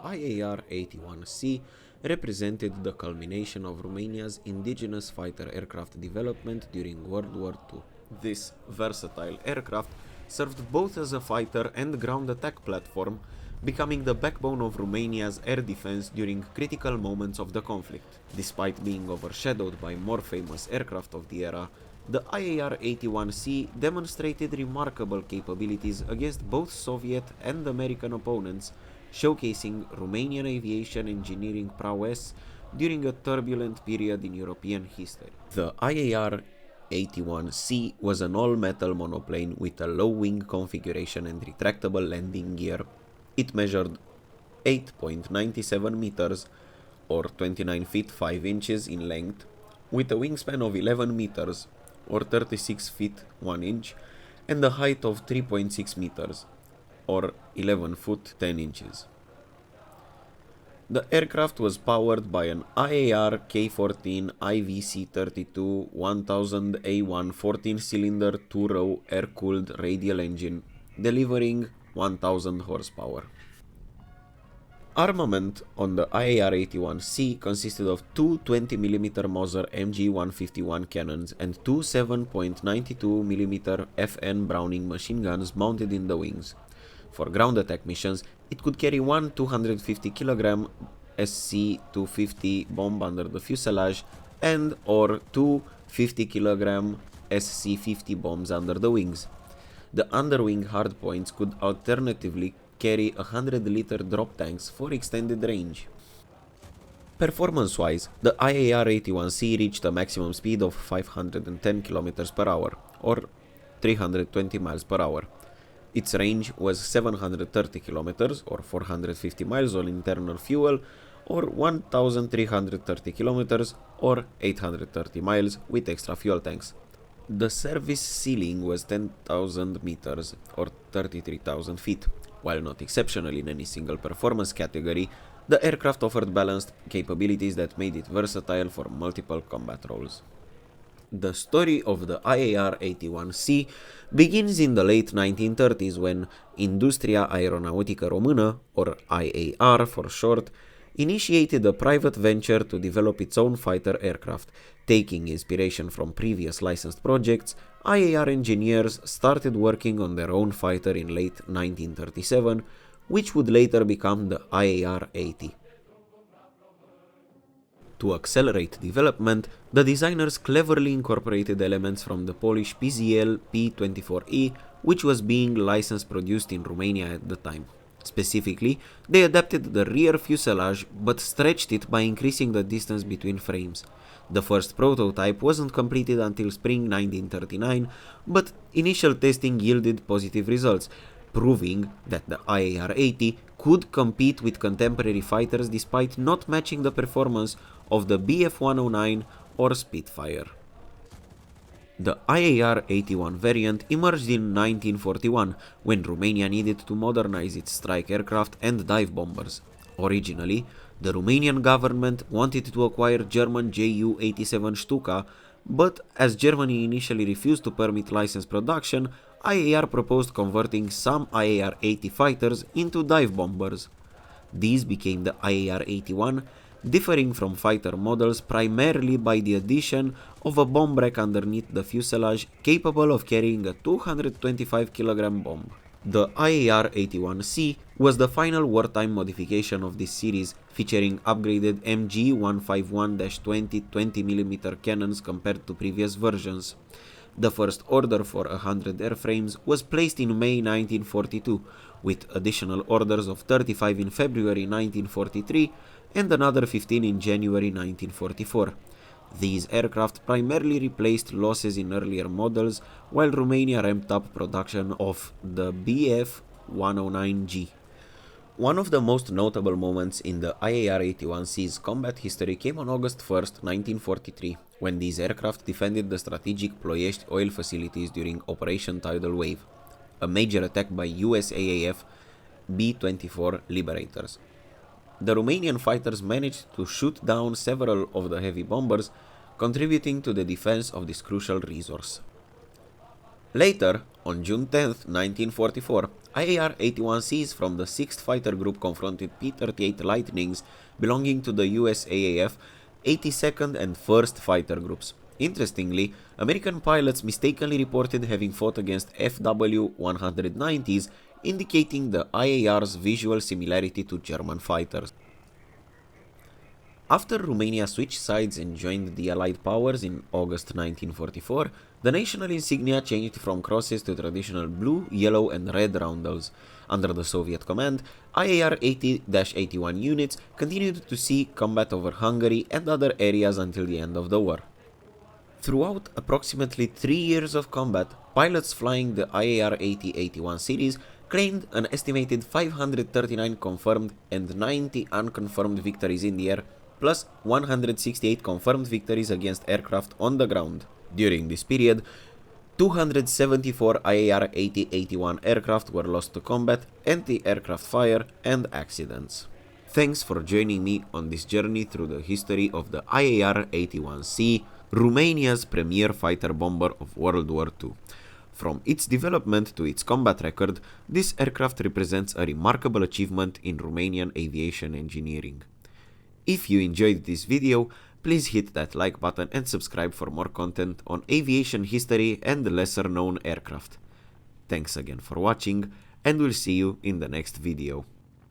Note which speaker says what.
Speaker 1: IAR-81C represented the culmination of Romania's indigenous fighter aircraft development during World War II. This versatile aircraft served both as a fighter and ground attack platform, becoming the backbone of Romania's air defense during critical moments of the conflict. Despite being overshadowed by more famous aircraft of the era, the IAR-81C demonstrated remarkable capabilities against both Soviet and American opponents, showcasing Romanian aviation engineering prowess during a turbulent period in European history. The IAR-81C was an all-metal monoplane with a low wing configuration and retractable landing gear. It measured 8.97 meters, or 29 feet 5 inches in length, with a wingspan of 11 meters, or 36 feet 1 inch, and a height of 3.6 meters, or 11 foot 10 inches. The aircraft was powered by an IAR K-14 IVC-32 1000A1 14-cylinder 2-row air-cooled radial engine, delivering 1000 horsepower. Armament on the IAR-81C consisted of two 20mm Moser MG-151 cannons and two 7.92mm FN Browning machine guns mounted in the wings. For ground attack missions, it could carry one 250kg SC-250 bomb under the fuselage and or two 50kg SC-50 bombs under the wings. The underwing hardpoints could alternatively carry 100-liter drop tanks for extended range. Performance-wise, the IAR-81C reached a maximum speed of 510 km per hour, or 320 miles per hour. Its range was 730 km, or 450 miles on internal fuel, or 1,330 km, or 830 miles with extra fuel tanks. The service ceiling was 10,000 meters, or 33,000 feet. While not exceptional in any single performance category, the aircraft offered balanced capabilities that made it versatile for multiple combat roles. The story of the IAR-81C begins in the late 1930s when Industria Aeronautică Română, or IAR for short, initiated a private venture to develop its own fighter aircraft. Taking inspiration from previous licensed projects, IAR engineers started working on their own fighter in late 1937, which would later become the IAR-80. To accelerate development, the designers cleverly incorporated elements from the Polish PZL P-24E, which was being license-produced in Romania at the time. Specifically, they adapted the rear fuselage but stretched it by increasing the distance between frames. The first prototype wasn't completed until spring 1939, but initial testing yielded positive results, proving that the IAR-80 could compete with contemporary fighters despite not matching the performance of the Bf-109 or Spitfire. The IAR-81 variant emerged in 1941, when Romania needed to modernize its strike aircraft and dive bombers. Originally, the Romanian government wanted to acquire German Ju-87 Stuka, but as Germany initially refused to permit license production, IAR proposed converting some IAR-80 fighters into dive bombers. These became the IAR-81, differing from fighter models primarily by the addition of a bomb rack underneath the fuselage capable of carrying a 225kg bomb. The IAR-81C was the final wartime modification of this series, featuring upgraded MG-151-20 20mm cannons compared to previous versions. The first order for 100 airframes was placed in May 1942, with additional orders of 35 in February 1943 and another 15 in January 1944. These aircraft primarily replaced losses in earlier models, while Romania ramped up production of the Bf-109G. One of the most notable moments in the IAR-81C's combat history came on August 1, 1943, when these aircraft defended the strategic Ploiești oil facilities during Operation Tidal Wave, a major attack by USAAF B-24 Liberators. The Romanian fighters managed to shoot down several of the heavy bombers, contributing to the defense of this crucial resource. Later, on June 10, 1944, IAR-81Cs from the 6th Fighter Group confronted P-38 Lightnings belonging to the USAAF 82nd and 1st Fighter Groups. Interestingly, American pilots mistakenly reported having fought against FW-190s, indicating the IAR's visual similarity to German fighters. After Romania switched sides and joined the Allied powers in August 1944, the national insignia changed from crosses to traditional blue, yellow and red roundels. Under the Soviet command, IAR 80-81 units continued to see combat over Hungary and other areas until the end of the war. Throughout approximately 3 years of combat, pilots flying the IAR 80-81 series claimed an estimated 539 confirmed and 90 unconfirmed victories in the air, plus 168 confirmed victories against aircraft on the ground. During this period, 274 IAR 80-81 aircraft were lost to combat, anti-aircraft fire, and accidents. Thanks for joining me on this journey through the history of the IAR 81C, Romania's premier fighter bomber of World War II. From its development to its combat record, this aircraft represents a remarkable achievement in Romanian aviation engineering. If you enjoyed this video, please hit that like button and subscribe for more content on aviation history and lesser known aircraft. Thanks again for watching, and we'll see you in the next video.